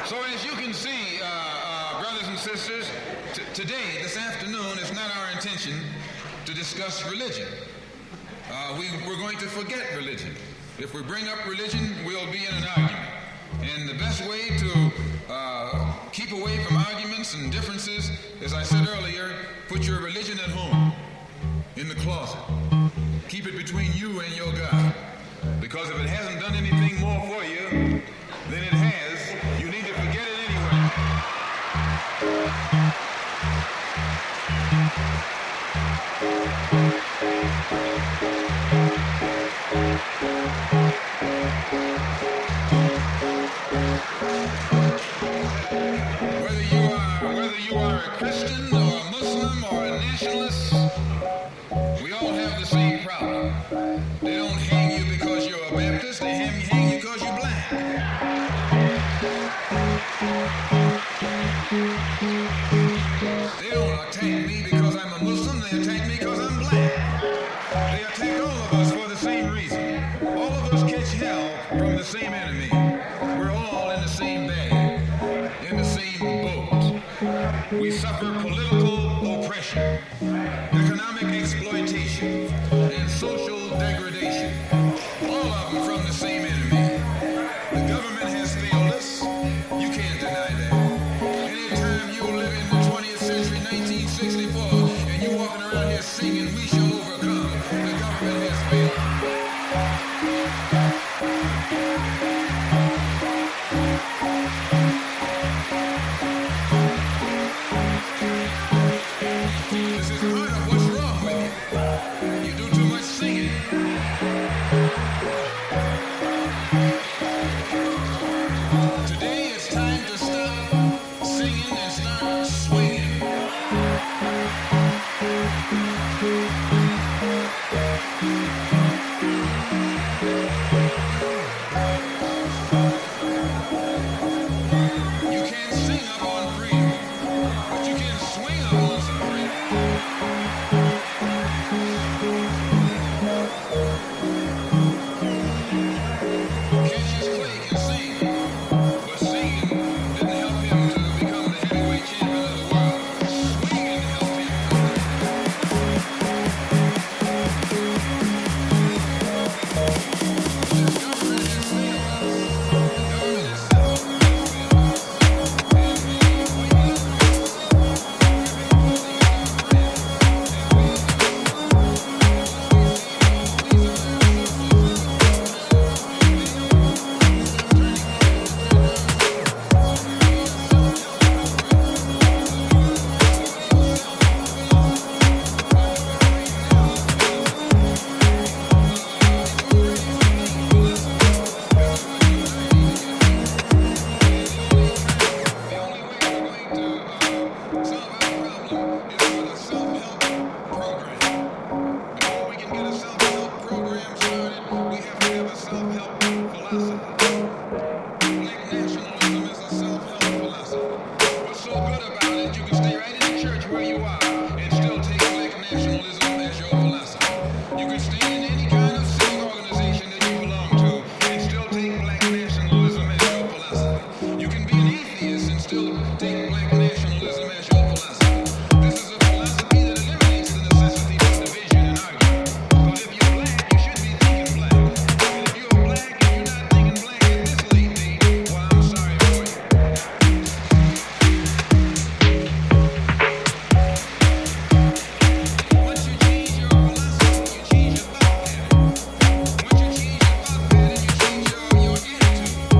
So as you can see, brothers and sisters, today, this afternoon, it's not our intention to discuss religion. We're going to forget religion. If we bring up religion, we'll be in an argument. And the best way to keep away from arguments and differences, as I said earlier, put your religion at home, in the closet. Keep it between you and your God. Because if it hasn't done anything more for you than it has, you need to forget it Whether you are a Christian or a Muslim or a nationalist, we all have the same problem. They don't hang you because you're a Baptist, they hang you because you're black. They don't attack me because I'm a Muslim, they attack me because I'm black. They attack all of us for the same reason. All of us catch hell from the same enemy. We're all in the same bag, in the same boat. We suffer political oppression, economic exploitation, and social degradation. All of them from the same enemy. The government has failed us. You can't deny that. Anytime you live in the 20th century, 1964, and you're walking around here singing, "We shall overcome," the government has failed. This is part of what's wrong with you. You do too much singing. Today it's time to stop singing and start swinging. You can't sing up on freedom, but you can swing up on some freedom. Cassius Clay can sing, but singing didn't help him to become the heavyweight champion of the world. Swinging helped him. This government has failed us. The government has failed us. The only way we're going to solve our problem is with a self-help program. Before we can get a self-help program started, we have to have a self-help philosophy. Black nationalism is a self-help philosophy. What's so good about it, you can stay right in the church where you are and still take black nationalism as your philosophy. You can stay in any kind of civic organization that you belong to and still take black nationalism as your philosophy. You can be an atheist and still take black nationalism as your philosophy. This is a philosophy that eliminates the necessity for division and argument. Because if you're black, you should be thinking black. And if you're black and you're not thinking black at this late date, well, I'm sorry for you. Once you change your philosophy, you change your thought pattern. Once you change your thought pattern, you change your attitude.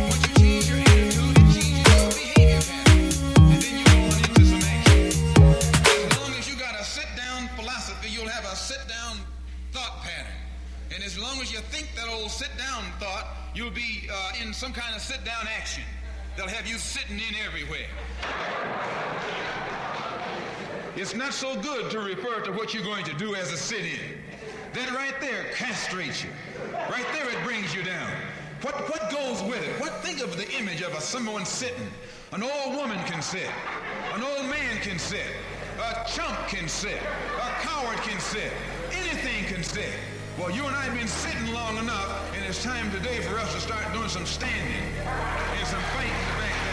Once you change your attitude, it changes your behavior pattern. And then you go on into some action. As long as you got a sit-down philosophy, you'll have a sit-down thought pattern. And as long as you think that old sit-down thought, you'll be in some kind of sit-down action. They'll have you sitting in everywhere. It's not so good to refer to what you're going to do as a sit-in. That right there castrates you. Right there it brings you down. What goes with it? Think of the image of someone sitting. An old woman can sit. An old man can sit. A chump can sit. A coward can sit. Anything can sit. Well, you and I have been sitting long enough, and it's time today for us to start doing some standing and some fighting back there.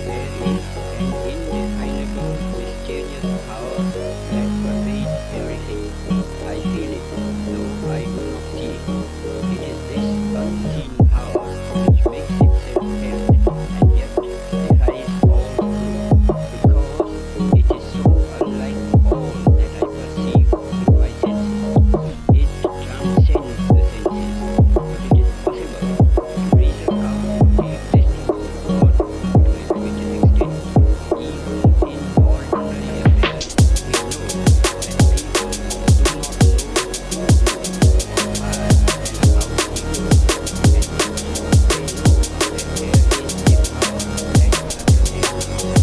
There is an indefinable, mysterious power that pervades everything. I feel it, though I do not see it. It is this unseen power which makes itself felt and yet defies all truth, because it is so unlike all that I perceive through my senses. It transcends the senses, but it is possible to reason out the existence of God to a limited extent. Even in ordinary affairs, we know that people do not know who knows or why and how he knows, and yet they know that there is a power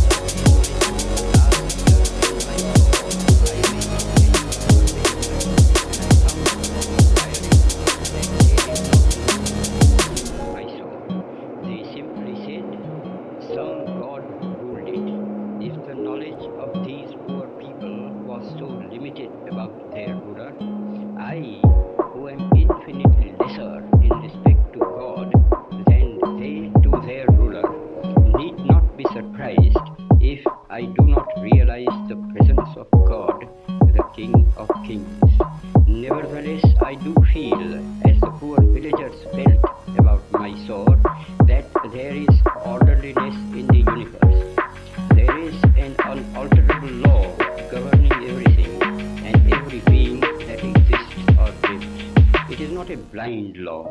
that understands him. Last year in my thought, I made many observations, and I found them inspiring, that they did not know who I saw. They simply said, some God ruled it. If the knowledge of these poor people was so limited about their ruler, I, who am infinitely lesser in respect to God than they to their ruler, need not be surprised if I do not realize the presence of God, the King of Kings. Nevertheless, I do feel, as the poor villagers felt about my sore, that there is orderliness in the universe. There is an unalterable law governing everything and every being that exists or lives. It is not a blind law,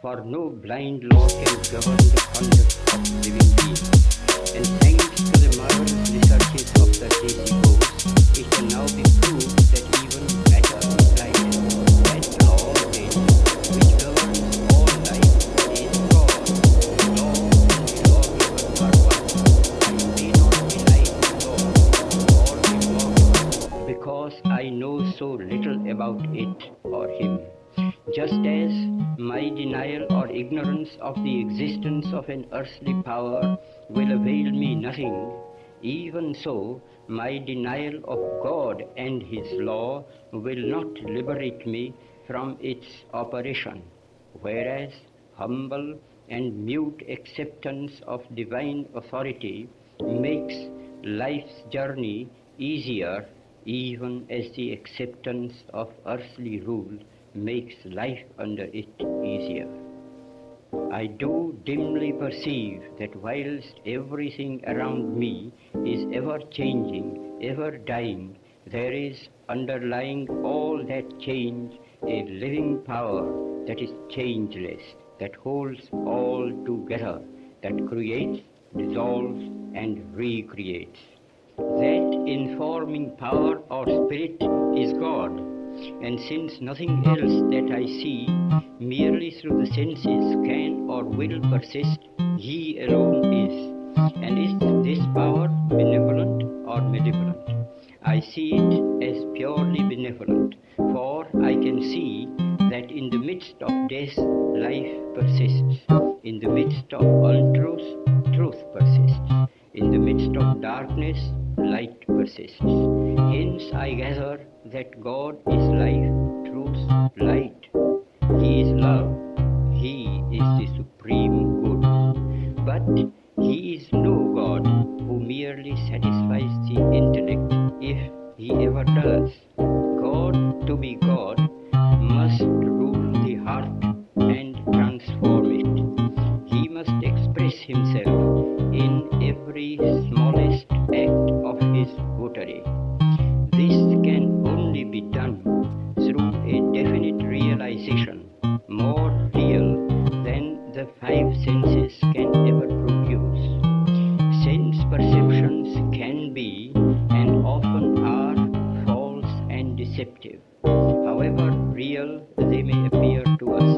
for no blind law can govern the conduct of living beings. And thanks to the marvelous researches of the JC it can now be proved that even matter is blind. That law, then, which governs all life, is God. The law and the lawgiver are one. I may not deny the law or the lawgiver, because I know so little about it or him. Just as my denial or ignorance of the existence of an earthly power will avail me nothing, even so my denial of God and his law will not liberate me from its operation, whereas humble and mute acceptance of divine authority makes life's journey easier, even as the acceptance of earthly rule makes life under it easier. I do dimly perceive that whilst everything around me is ever changing, ever dying, there is underlying all that change a living power that is changeless, that holds all together, that creates, dissolves, and recreates. That informing power or spirit is God. And since nothing else that I see merely through the senses can or will persist, he alone is. And is this power benevolent or malevolent? I see it as purely benevolent, for I can see that in the midst of death, life persists. In the midst of untruth, truth persists. In the midst of darkness, light persists. Hence I gather that God is life, truth, light. He is love. He is the supreme good. But he is no God who merely satisfies the intellect, if he ever does. God, to be God, must rule the heart and transform it. He must express himself in every smallest act of his votary. This can only be done through a definite realization, more real than the five senses can ever produce. Sense perceptions can be, and often are, false and deceptive. However real they they may appear to us.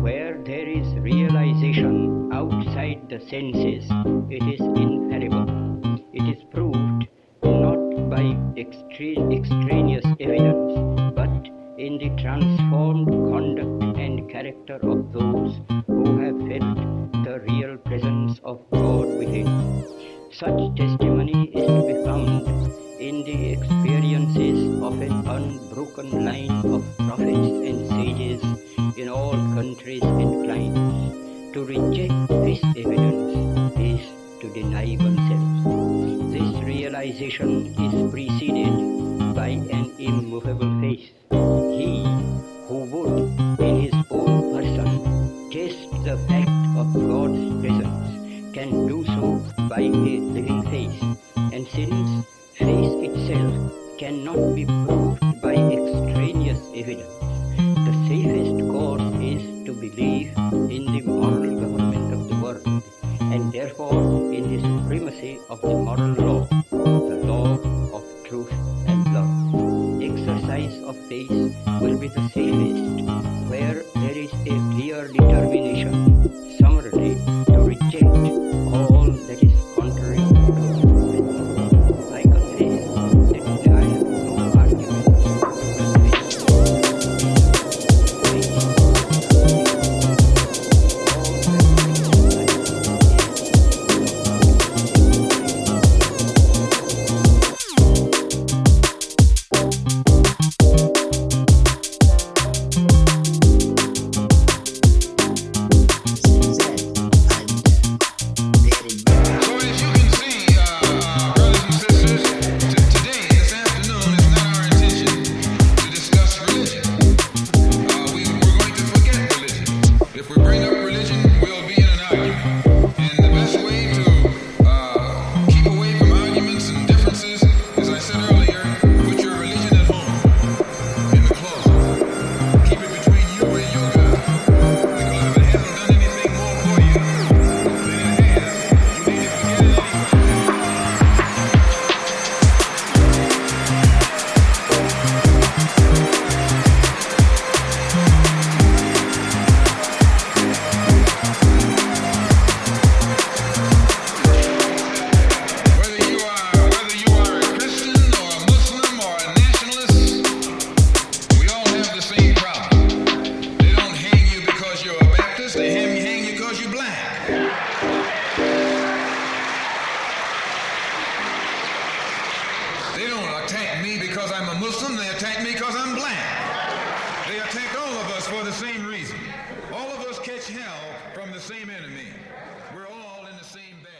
Where there is realization outside the senses, it is infallible. It is proved not by extraneous evidence, but in the transformed conduct and character of those who have felt the real presence of God within. Such testimony is to be found in the experiences of an unbroken line of prophets and sages in all countries and climes. To reject this evidence is to deny oneself. This realization is preceded by an immovable faith. He who would in his own person test the fact of God's presence can do so by a living faith, and since faith itself cannot be proved by extraneous evidence, the safest course is to believe in the moral government of the world, and therefore in the supremacy of the moral law, the law of truth and love. Exercise of faith will be the safest where there is a clear determination, summarily, to reject all that is contrary to truth. I confess that I have no argument against They don't attack me because I'm a Muslim, they attack me because I'm black. They attack all of us for the same reason. All of us catch hell from the same enemy. We're all in the same bag.